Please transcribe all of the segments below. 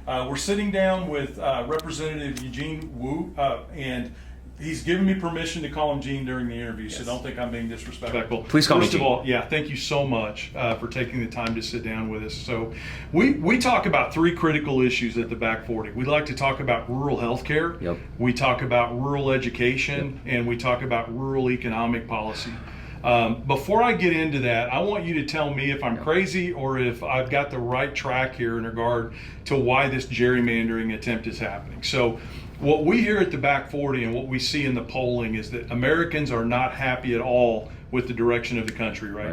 We're sitting down with Representative Eugene Wu, and he's given me permission to call him Gene during the interview, so don't think I'm being disrespectful. Please call me First of Gene. all, thank you so much for taking the time to sit down with us. So we talk about three critical issues at the Back 40. We like to talk about rural health care, we talk about rural education, and we talk about rural economic policy. Before I get into that, I want you to tell me if I'm crazy or if I've got the right track here in regard to why this gerrymandering attempt is happening. So what we hear at the Back 40 and what we see in the polling is that Americans are not happy at all with the direction of the country right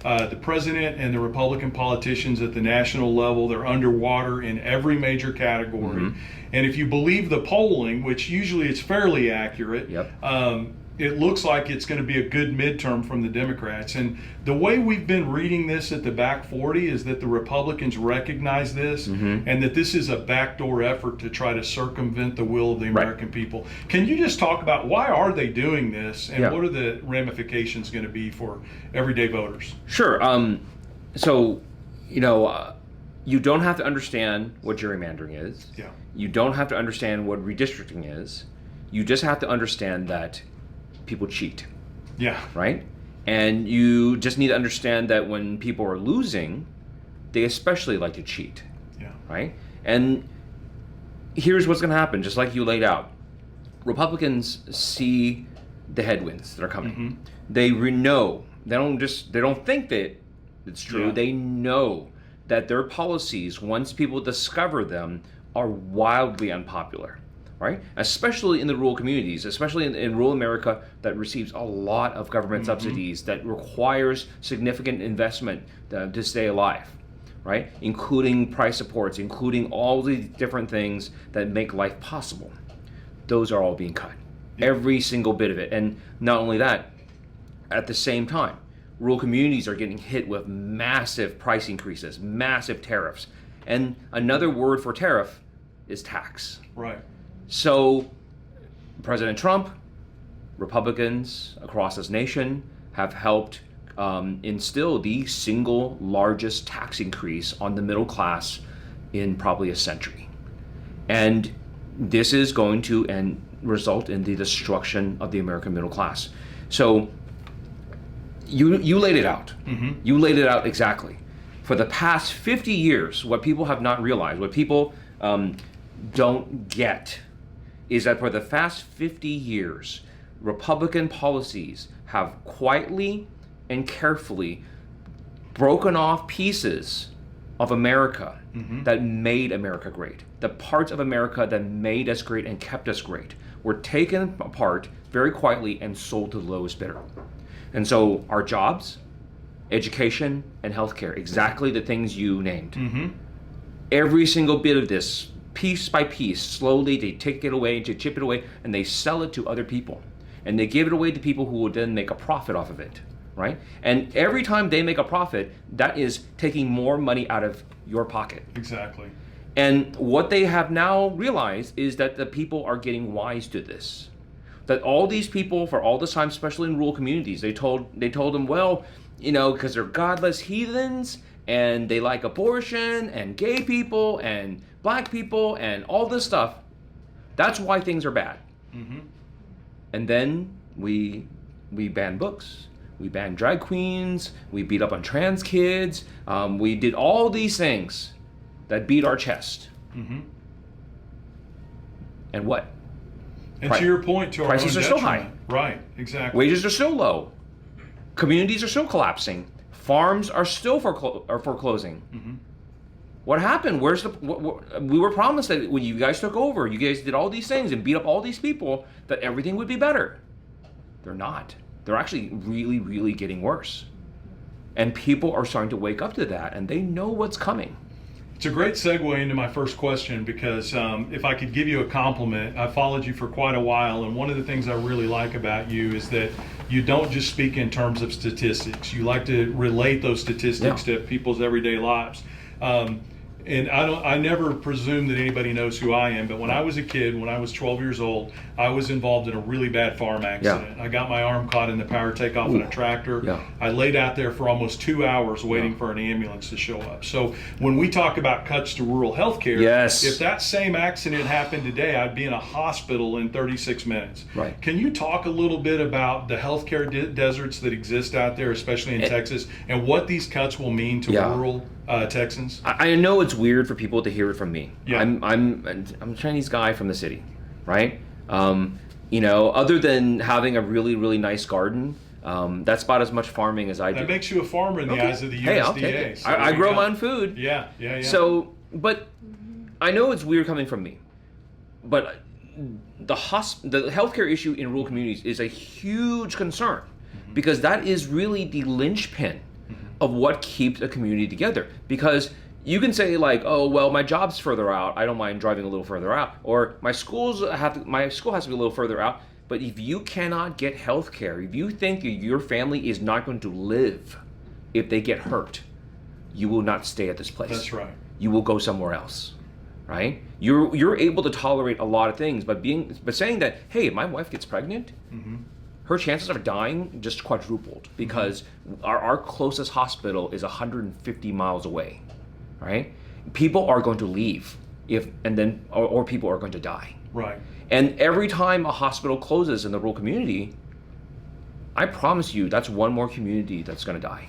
now. The president and the Republican politicians at the national level, they're underwater in every major category. And if you believe the polling, which usually it's fairly accurate, it looks like it's going to be a good midterm from the Democrats. And the way we've been reading this at the Back 40 is that the Republicans recognize this and that this is a backdoor effort to try to circumvent the will of the American people. Can you just talk about why are they doing this and what are the ramifications going to be for everyday voters? Sure. So, you don't have to understand what gerrymandering is. You don't have to understand what redistricting is. You just have to understand that people cheat. Right? And you just need to understand that when people are losing, they especially like to cheat. Right? And here's what's going to happen, just like you laid out. Republicans see the headwinds that are coming. They know. They don't think that it's true. They know that their policies, once people discover them, are wildly unpopular. Right? Especially in the rural communities, especially in rural America that receives a lot of government subsidies, that requires significant investment to stay alive, right? Including price supports, including all the different things that make life possible. Those are all being cut, every single bit of it. And not only that, at the same time, rural communities are getting hit with massive price increases, massive tariffs. And another word for tariff is tax. So President Trump, Republicans across this nation have helped instill the single largest tax increase on the middle class in probably a century. And this is going to result in the destruction of the American middle class. So you laid it out. You laid it out exactly. For the past 50 years, what people have not realized, what people don't get, is that for the past 50 years, Republican policies have quietly and carefully broken off pieces of America that made America great. The parts of America that made us great and kept us great were taken apart very quietly and sold to the lowest bidder. And so our jobs, education, and healthcare, exactly the things you named. Every single bit of this, piece by piece, slowly they take it away, they chip it away, and they sell it to other people. And they give it away to people who will then make a profit off of it, right? And every time they make a profit, that is taking more money out of your pocket. And what they have now realized is that the people are getting wise to this. That all these people, for all this time, especially in rural communities, they told them, well, because they're godless heathens, and they like abortion, and gay people, and black people, and all this stuff. That's why things are bad. And then we ban books, we ban drag queens, we beat up on trans kids, we did all these things that beat our chest. And what? And to your point, to our prices own are still high. Right, exactly. Wages are still low. Communities are still collapsing. Farms are still foreclosing. What happened? We were promised that when you guys took over, you guys did all these things and beat up all these people, that everything would be better. They're not. They're actually really, really getting worse. And people are starting to wake up to that, and they know what's coming. It's a great segue into my first question, because if I could give you a compliment, I followed you for quite a while, and one of the things I really like about you is that you don't just speak in terms of statistics. You like to relate those statistics to people's everyday lives. and I never presume that anybody knows who I am, but when I was a kid, when I was 12 years old, I was involved in a really bad farm accident. I got my arm caught in the power takeoff in a tractor. I laid out there for almost 2 hours waiting for an ambulance to show up. So when we talk about cuts to rural health care, if that same accident happened today, I'd be in a hospital in 36 minutes. Can you talk a little bit about the healthcare deserts that exist out there, especially in Texas, and what these cuts will mean to rural Texans? I know it's weird for people to hear it from me. I'm a Chinese guy from the city, right? You know, other than having a really, really nice garden, that's about as much farming as I do. That makes you a farmer in the eyes of the USDA. Hey, I'll take it. So I grow my own food. So, but I know it's weird coming from me, but the healthcare issue in rural communities is a huge concern, because that is really the linchpin of what keeps a community together. Because you can say like, oh, well, my job's further out, I don't mind driving a little further out, or my school has to be a little further out. But if you cannot get health care, if you think that your family is not going to live if they get hurt, you will not stay at this place. That's right. You will go somewhere else, right? You're able to tolerate a lot of things, but saying that, hey, if my wife gets pregnant, her chances of dying just quadrupled, because our closest hospital is 150 miles away, right? People are going to leave or people are going to die. Right. And every time a hospital closes in the rural community, I promise you that's one more community that's going to die,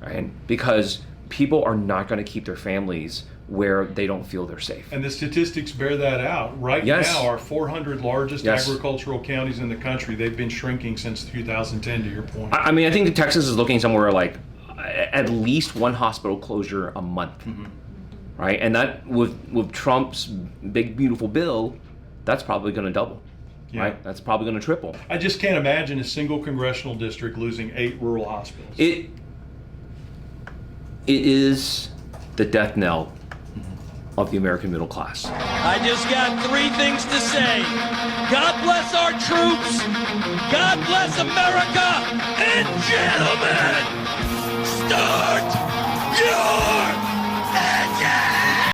right? Because people are not going to keep their families where they don't feel they're safe. And the statistics bear that out. Right now, our 400 largest agricultural counties in the country, they've been shrinking since 2010, to your point. I mean, I think Texas is looking somewhere like at least one hospital closure a month, right? And that, with Trump's big, beautiful bill, that's probably going to double, right? That's probably going to triple. I just can't imagine a single congressional district losing 8 rural hospitals. It is the death knell of the American middle class. I just got 3 things to say. God bless our troops. God bless America. And gentlemen,